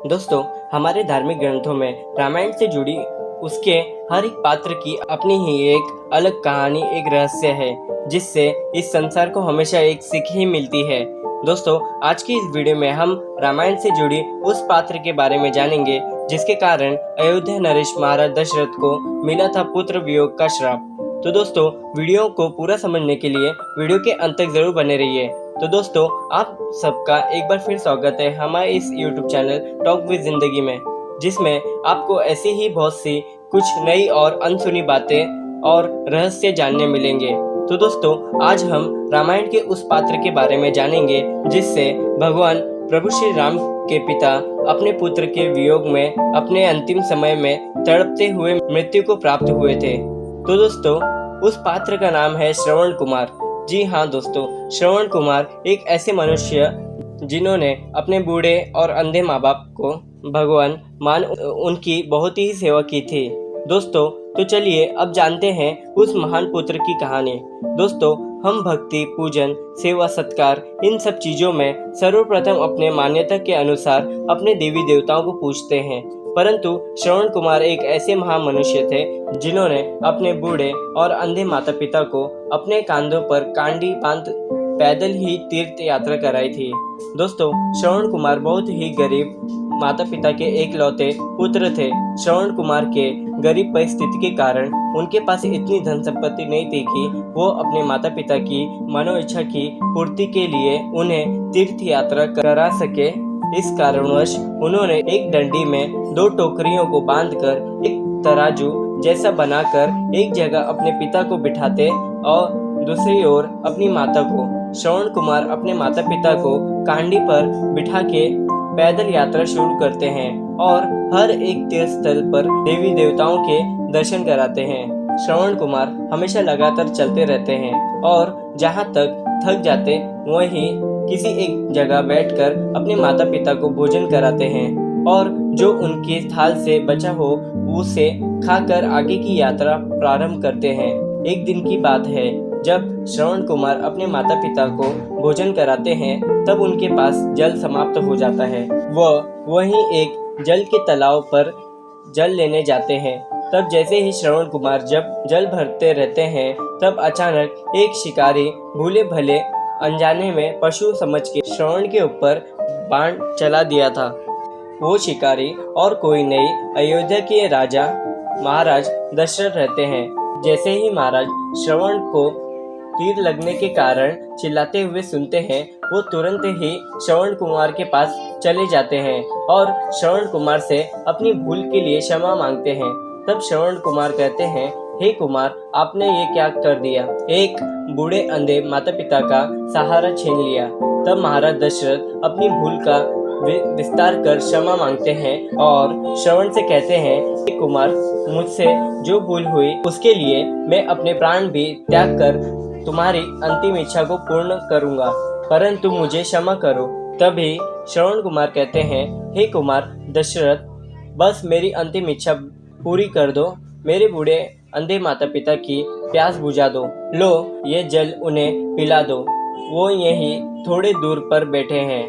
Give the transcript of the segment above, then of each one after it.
दोस्तों, हमारे धार्मिक ग्रंथों में रामायण से जुड़ी उसके हर एक पात्र की अपनी ही एक अलग कहानी, एक रहस्य है जिससे इस संसार को हमेशा एक सीख ही मिलती है। दोस्तों, आज की इस वीडियो में हम रामायण से जुड़ी उस पात्र के बारे में जानेंगे जिसके कारण अयोध्या नरेश महाराज दशरथ को मिला था पुत्र वियोग का श्राप। तो दोस्तों, वीडियो को पूरा समझने के लिए वीडियो के अंत तक जरूर बने रहिए। तो दोस्तों, आप सबका एक बार फिर स्वागत है हमारे इस YouTube चैनल टॉक विद जिंदगी में, जिसमें आपको ऐसी ही बहुत सी कुछ नई और अनसुनी बातें और रहस्य जानने मिलेंगे। तो दोस्तों, आज हम रामायण के उस पात्र के बारे में जानेंगे जिससे भगवान प्रभु श्री राम के पिता अपने पुत्र के वियोग में अपने अंतिम समय में तड़पते हुए मृत्यु को प्राप्त हुए थे। तो दोस्तों, उस पात्र का नाम है श्रवण कुमार। जी हाँ दोस्तों, श्रवण कुमार एक ऐसे मनुष्य जिन्होंने अपने बूढ़े और अंधे माँ बाप को भगवान मान उनकी बहुत ही सेवा की थी। दोस्तों, तो चलिए अब जानते हैं उस महान पुत्र की कहानी। दोस्तों, हम भक्ति, पूजन, सेवा, सत्कार इन सब चीजों में सर्वप्रथम अपने मान्यता के अनुसार अपने देवी देवताओं को पूजते हैं, परंतु श्रवण कुमार एक ऐसे महामनुष्य थे जिन्होंने अपने बूढ़े और अंधे माता पिता को अपने कांधों पर कांडी बांध पैदल ही तीर्थ यात्रा कराई थी। दोस्तों, श्रवण कुमार बहुत ही गरीब माता पिता के एकलौते पुत्र थे। श्रवण कुमार के गरीब परिस्थिति के कारण उनके पास इतनी धन संपत्ति नहीं थी कि वो अपने माता पिता की मनोइच्छा की पूर्ति के लिए उन्हें तीर्थ यात्रा करा सके। इस कारणवश उन्होंने एक डंडी में 2 टोकरियों को बांधकर एक तराजू जैसा बनाकर एक जगह अपने पिता को बिठाते और दूसरी ओर अपनी माता को। श्रवण कुमार अपने माता पिता को कांडी पर बिठा के पैदल यात्रा शुरू करते हैं और हर एक तीर्थ स्थल पर देवी देवताओं के दर्शन कराते हैं। श्रवण कुमार हमेशा लगातार चलते रहते हैं और जहाँ तक थक जाते वहीं किसी एक जगह बैठकर अपने माता पिता को भोजन कराते हैं और जो उनके थाल से बचा हो उसे खाकर आगे की यात्रा प्रारंभ करते हैं। एक दिन की बात है, जब श्रवण कुमार अपने माता पिता को भोजन कराते हैं तब उनके पास जल समाप्त हो जाता है। वह वहीं एक जल के तालाब पर जल लेने जाते हैं। तब जैसे ही श्रवण कुमार जब जल भरते रहते हैं तब अचानक एक शिकारी भूले भले अनजाने में पशु समझ के श्रवण के ऊपर बाण चला दिया था। वो शिकारी और कोई नहीं, अयोध्या के राजा महाराज दशरथ रहते हैं। जैसे ही महाराज श्रवण को तीर लगने के कारण चिल्लाते हुए सुनते हैं, वो तुरंत ही श्रवण कुमार के पास चले जाते हैं और श्रवण कुमार से अपनी भूल के लिए क्षमा मांगते हैं। तब श्रवण कुमार कहते हैं, हे कुमार, आपने ये क्या कर दिया? एक बूढ़े अंधे माता पिता का सहारा छीन लिया। तब महाराज दशरथ अपनी भूल का विस्तार कर क्षमा मांगते हैं और श्रवण से कहते हैं, हे कुमार, मुझसे जो भूल हुई उसके लिए मैं अपने प्राण भी त्याग कर तुम्हारी अंतिम इच्छा को पूर्ण करूंगा, परंतु मुझे क्षमा करो। तभी श्रवण कुमार कहते हैं, हे कुमार दशरथ, बस मेरी अंतिम इच्छा पूरी कर दो, मेरे बूढ़े अंधे माता पिता की प्यास बुझा दो। लो, ये जल उन्हें पिला दो। वो यहीं थोड़े दूर पर बैठे हैं।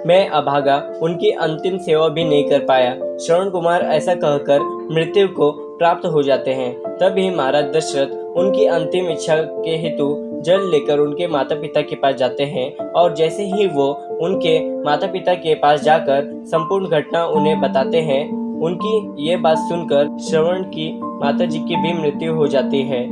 मैं अभागा उनकी अंतिम सेवा भी नहीं कर पाया। श्रवण कुमार ऐसा कहकर मृत्यु को प्राप्त हो जाते हैं। तभी महाराज दशरथ उनकी अंतिम इच्छा के हेतु जल लेकर उनके माता पिता के पास जाते हैं और जैसे ही वो उनके माता पिता के पास जाकर संपूर्ण घटना उन्हें बताते हैं, उनकी ये बात सुनकर श्रवण की माता जी की भी मृत्यु हो जाती है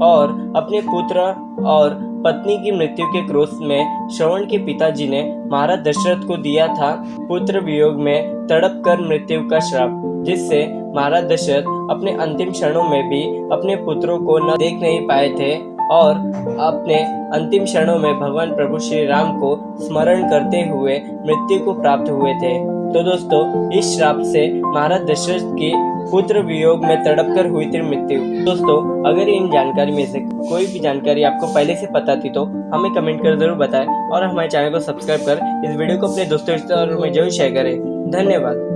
और अपने पुत्र और पत्नी की मृत्यु के क्रोध में श्रवण के पिताजी ने महाराज दशरथ को दिया था पुत्र वियोग में तड़प कर मृत्यु का श्राप, जिससे महाराज दशरथ अपने अंतिम क्षणों में भी अपने पुत्रों को न देख नहीं पाए थे और अपने अंतिम क्षणों में भगवान प्रभु श्री राम को स्मरण करते हुए मृत्यु को प्राप्त हुए थे। तो दोस्तों, इस श्राप से महाराज दशरथ की पुत्र वियोग में तड़पकर हुई थी मृत्यु। दोस्तों, अगर इन जानकारी में से कोई भी जानकारी आपको पहले से पता थी तो हमें कमेंट कर जरूर बताएं और हमारे चैनल को सब्सक्राइब कर इस वीडियो को अपने दोस्तों रिश्तेदारों में जरूर शेयर करें। धन्यवाद।